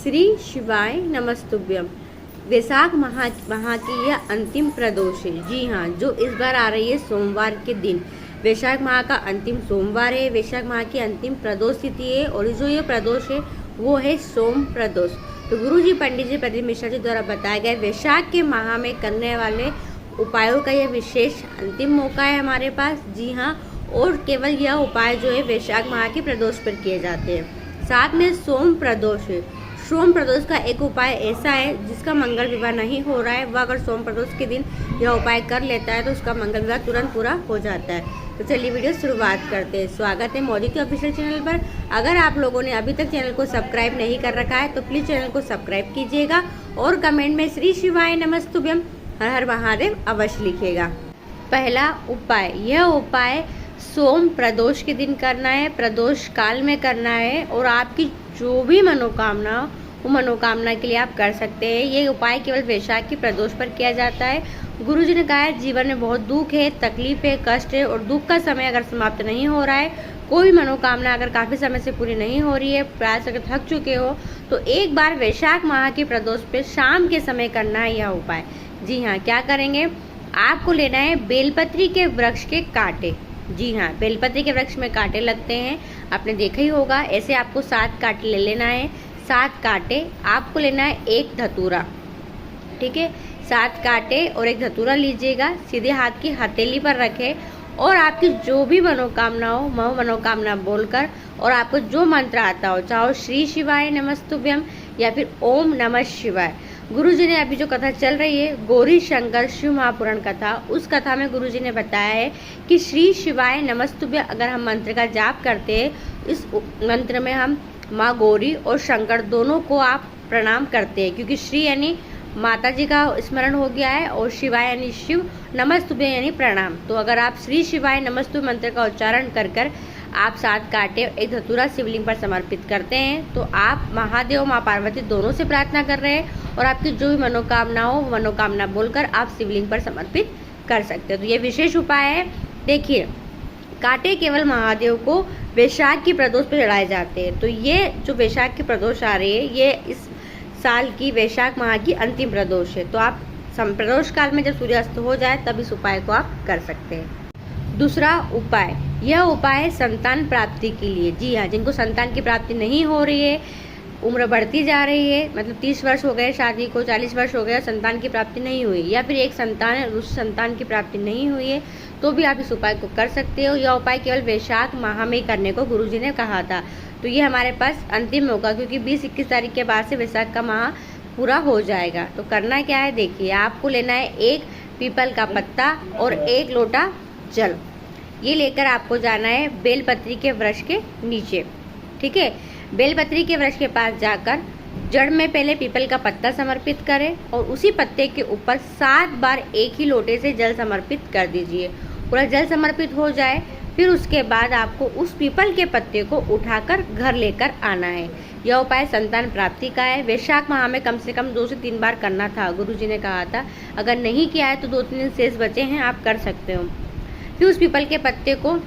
श्री शिवाय नमस्तुभ्यम। वैशाख माह की यह अंतिम प्रदोष है। जी हाँ, जो इस बार आ रही है सोमवार के दिन। वैशाख माह का अंतिम सोमवार है। वैशाख माह की अंतिम प्रदोष तिथि है और जो ये प्रदोष है वो है सोम प्रदोष। तो गुरु जी पंडित जी प्रदीप मिश्रा जी द्वारा बताया गया वैशाख के माह में करने वाले उपायों का यह विशेष अंतिम मौका है हमारे पास। जी हाँ, और केवल यह उपाय जो है वैशाख माह के प्रदोष पर किए जाते हैं। साथ में सोम प्रदोष है। सोम प्रदोष का एक उपाय ऐसा है जिसका मंगल विवाह नहीं हो रहा है, वह अगर सोम प्रदोष के दिन यह उपाय कर लेता है तो उसका मंगल विवाह तुरंत पूरा हो जाता है। तो चलिए वीडियो शुरुआत करते हैं। स्वागत है मोदी के ऑफिशियल चैनल पर। अगर आप लोगों ने अभी तक चैनल को सब्सक्राइब नहीं कर रखा है तो प्लीज़ चैनल को सब्सक्राइब कीजिएगा और कमेंट में श्री शिवाय नमस्तुभ्यम हर हर महादेव अवश्य लिखिएगा। पहला उपाय, यह उपाय सोम प्रदोष के दिन करना है, प्रदोष काल में करना है और आपकी जो भी मनोकामना वो मनोकामना के लिए आप कर सकते हैं। ये उपाय केवल वैशाख की प्रदोष पर किया जाता है। गुरु जी ने कहा है जीवन में बहुत दुख है, तकलीफ है, कष्ट है और दुख का समय अगर समाप्त नहीं हो रहा है, कोई मनोकामना अगर काफ़ी समय से पूरी नहीं हो रही है, प्रयास करके थक चुके हो, तो एक बार वैशाख माह के प्रदोष पे शाम के समय करना है यह उपाय। जी हाँ, क्या करेंगे, आपको लेना है बेलपत्री के वृक्ष के कांटे। जी हाँ, बेलपत्री के वृक्ष में कांटे लगते हैं, आपने देखा ही होगा। ऐसे आपको 7 कांटे ले लेना है। 7 कांटे आपको लेना है, एक धतूरा, ठीक है। 7 कांटे और एक धतूरा लीजिएगा, सीधे हाथ की हथेली पर रखें और आपकी जो भी मनोकामना हो वह मनोकामना बोलकर और आपको जो मंत्र आता हो, चाहे श्री शिवाय नमस्तुभ्यम या फिर ओम नमः शिवाय। गुरु जी ने अभी जो कथा चल रही है गौरी शंकर शिव महापुराण कथा, उस कथा में गुरु जी ने बताया है कि श्री शिवाय नमस्तुभ्यम अगर हम मंत्र का जाप करते हैं, इस मंत्र में हम माँ गौरी और शंकर दोनों को आप प्रणाम करते हैं, क्योंकि श्री यानी माता जी का स्मरण हो गया है और शिवाय यानी शिव, नमस्तुभ्यम यानी प्रणाम। तो अगर आप श्री शिवाय नमस्तुभ्यम मंत्र का उच्चारण कर कर आप 7 कांटे एक धतूरा शिवलिंग पर समर्पित करते हैं तो आप महादेव माँ पार्वती दोनों से प्रार्थना कर रहे हैं और आपकी जो भी मनोकामना हो मनोकामना बोलकर आप शिवलिंग पर समर्पित कर सकते हैं। तो ये विशेष उपाय है। देखिए, कांटे केवल महादेव को वैशाख की प्रदोष पर चढ़ाए जाते हैं। तो ये जो वैशाख की प्रदोष आ रही है ये इस साल की वैशाख माह की अंतिम प्रदोष है। तो आप प्रदोष काल में जब सूर्यास्त हो जाए तब इस उपाय को आप कर सकते हैं। दूसरा उपाय, यह उपाय है संतान प्राप्ति के लिए। जी हाँ, जिनको संतान की प्राप्ति नहीं हो रही है, उम्र बढ़ती जा रही है, मतलब 30 वर्ष हो गए शादी को, 40 वर्ष हो गए, संतान की प्राप्ति नहीं हुई, या फिर एक संतान है उस संतान की प्राप्ति नहीं हुई है, तो भी आप इस उपाय को कर सकते हो। यह उपाय केवल वैशाख माह में करने को गुरु जी ने कहा था। तो ये हमारे पास अंतिम मौका, क्योंकि 20-21 तारीख के बाद से वैशाख का माह पूरा हो जाएगा। तो करना क्या है, देखिए, आपको लेना है एक पीपल का पत्ता और 1 लोटा जल। ये लेकर आपको जाना है बेलपत्री के वृक्ष के नीचे, ठीक है। बेलपत्री के वृक्ष के पास जाकर जड़ में पहले पीपल का पत्ता समर्पित करें और उसी पत्ते के ऊपर 7 बार एक ही लोटे से जल समर्पित कर दीजिए। पूरा जल समर्पित हो जाए फिर उसके बाद आपको उस पीपल के पत्ते को उठाकर घर लेकर आना है। यह उपाय संतान प्राप्ति का है। वैशाख माह में कम से कम 2 से 3 बार करना था, गुरु जी ने कहा था। अगर नहीं किया है तो 2-3 दिन शेष बचे हैं, आप कर सकते हो। फिर उस पीपल के पत्ते को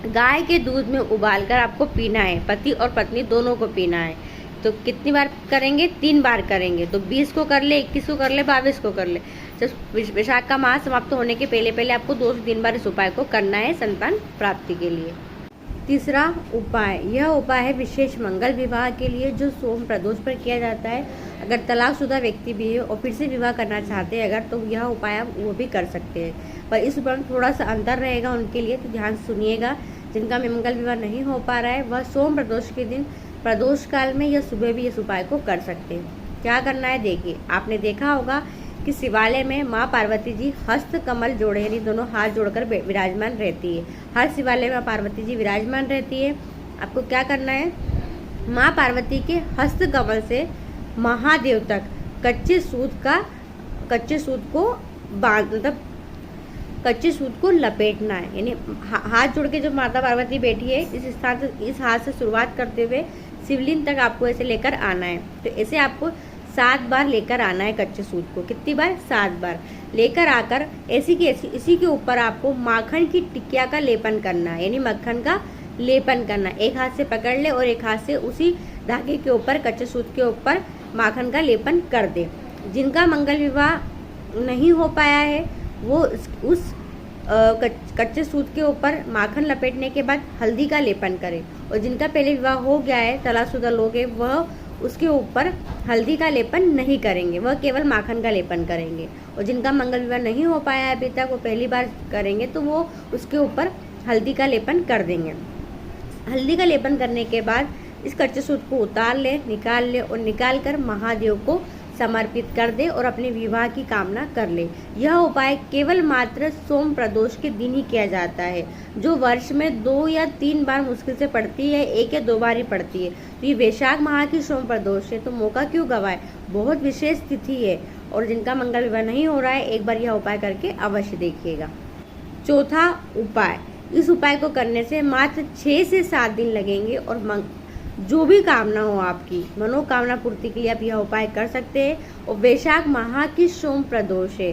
गाय के दूध में उबालकर आपको पीना है, पति और पत्नी दोनों को पीना है। तो कितनी बार करेंगे, 3 बार करेंगे। तो 20 को कर ले, 21 को कर ले, 22 को कर ले। जब वैशाख का माह समाप्त होने के पहले पहले आपको 2 से 3 बार इस उपाय को करना है संतान प्राप्ति के लिए। तीसरा उपाय, यह उपाय है विशेष मंगल विवाह के लिए, जो सोम प्रदोष पर किया जाता है। अगर तलाकशुदा व्यक्ति भी है और फिर से विवाह करना चाहते हैं अगर, तो यह उपाय आप वो भी कर सकते हैं, पर इस उपाय में थोड़ा सा अंतर रहेगा उनके लिए, तो ध्यान सुनिएगा। जिनका मंगल विवाह नहीं हो पा रहा है वह सोम प्रदोष के दिन प्रदोष काल में या सुबह भी इस उपाय को कर सकते हैं। क्या करना है, देखिए, आपने देखा होगा कि शिवालय में माँ पार्वती जी हस्त कमल जोड़े यानी दोनों हाथ जोड़कर विराजमान रहती है। हर शिवालय में पार्वती जी विराजमान रहती है। आपको क्या करना है, माँ पार्वती के हस्त कमल से महादेव तक कच्चे सूत को मतलब कच्चे सूत को लपेटना है। यानी हाथ जोड़ के जो माता पार्वती बैठी है इस स्थान से, इस हाथ से शुरुआत करते हुए शिवलिंग तक आपको ऐसे लेकर आना है। तो ऐसे आपको 7 बार लेकर आना है कच्चे सूत को। कितनी बार, 7 बार लेकर आकर ऐसी की ऐसी इसी के ऊपर आपको माखन की टिकिया का लेपन करना है, यानी मक्खन का लेपन करना। एक हाथ से पकड़ ले और एक हाथ से उसी धागे के ऊपर, कच्चे सूत के ऊपर माखन का लेपन कर दे। जिनका मंगल विवाह नहीं हो पाया है वो उस कच्चे सूत के ऊपर माखन लपेटने के बाद हल्दी का लेपन करें, और जिनका पहले विवाह हो गया है, तलाशुदा लोग हैं, वह उसके ऊपर हल्दी का लेपन नहीं करेंगे, वह केवल माखन का लेपन करेंगे। और जिनका मंगल विवाह नहीं हो पाया है अभी तक, वो पहली बार करेंगे तो वो उसके ऊपर हल्दी का लेपन कर देंगे। हल्दी का लेपन करने के बाद इस कच्चे सूत को उतार ले, निकाल ले, और निकाल कर महादेव को समर्पित कर दे और अपने विवाह की कामना कर ले। यह उपाय केवल मात्र सोम प्रदोष के दिन ही किया जाता है, जो वर्ष में 2 या 3 बार मुश्किल से पड़ती है, 1 या 2 बार ही पड़ती है। तो ये वैशाख माह की सोम प्रदोष है, तो मौका क्यों गवाए, बहुत विशेष तिथि है। और जिनका मंगल विवाह नहीं हो रहा है, एक बार यह उपाय करके अवश्य देखिएगा। चौथा उपाय, इस उपाय को करने से मात्र 6 से 7 दिन लगेंगे, और जो भी कामना हो आपकी मनोकामना पूर्ति के लिए आप यह उपाय कर सकते हैं। और वैशाख माह की सोम प्रदोष है,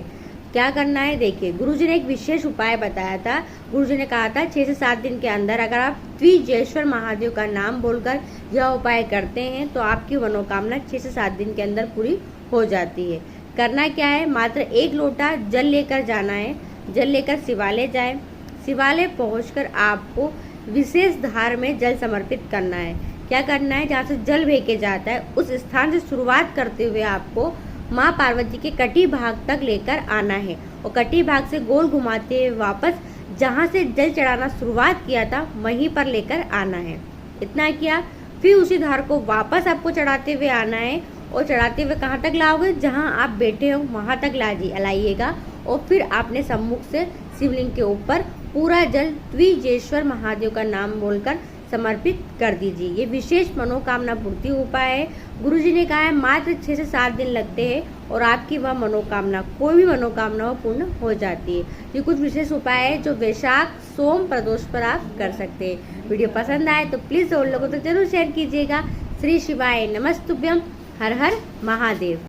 क्या करना है देखिए। गुरुजी ने एक विशेष उपाय बताया था। गुरुजी ने कहा था 6 से 7 दिन के अंदर अगर आप द्विजेश्वर महादेव का नाम बोलकर यह उपाय करते हैं तो आपकी मनोकामना 6 से 7 दिन के अंदर पूरी हो जाती है। करना क्या है, मात्र 1 लोटा जल लेकर जाना है। जल लेकर शिवालय जाए, शिवालय पहुंचकर आपको विशेष धार में जल समर्पित करना है। क्या करना है, जहाँ से जल बह के जाता है उस स्थान से शुरुआत करते हुए आपको माँ पार्वती के कटी भाग तक लेकर आना है, और कटी भाग से गोल घुमाते हुए वापस जहाँ से जल चढ़ाना शुरुआत किया था वहीं पर लेकर आना है। इतना किया, फिर उसी धार को वापस आपको चढ़ाते हुए आना है, और चढ़ाते हुए कहाँ तक लाओगे, जहाँ आप बैठे हो वहाँ तक लाइएगा। और फिर आपने सम्मुख से शिवलिंग के ऊपर पूरा जल द्विजेश्वर महादेव का नाम बोलकर समर्पित कर दीजिए। ये विशेष मनोकामना पूर्ति उपाय है। गुरुजी ने कहा है मात्र 6 से 7 दिन लगते हैं और आपकी वह मनोकामना, कोई भी मनोकामना हो, पूर्ण हो जाती है। ये कुछ विशेष उपाय है जो वैशाख सोम प्रदोष पर आप कर सकते हैं। वीडियो पसंद आए तो प्लीज़ और लोगों तक जरूर शेयर कीजिएगा। श्री शिवाय नमस्तुभ्यम। हर हर महादेव।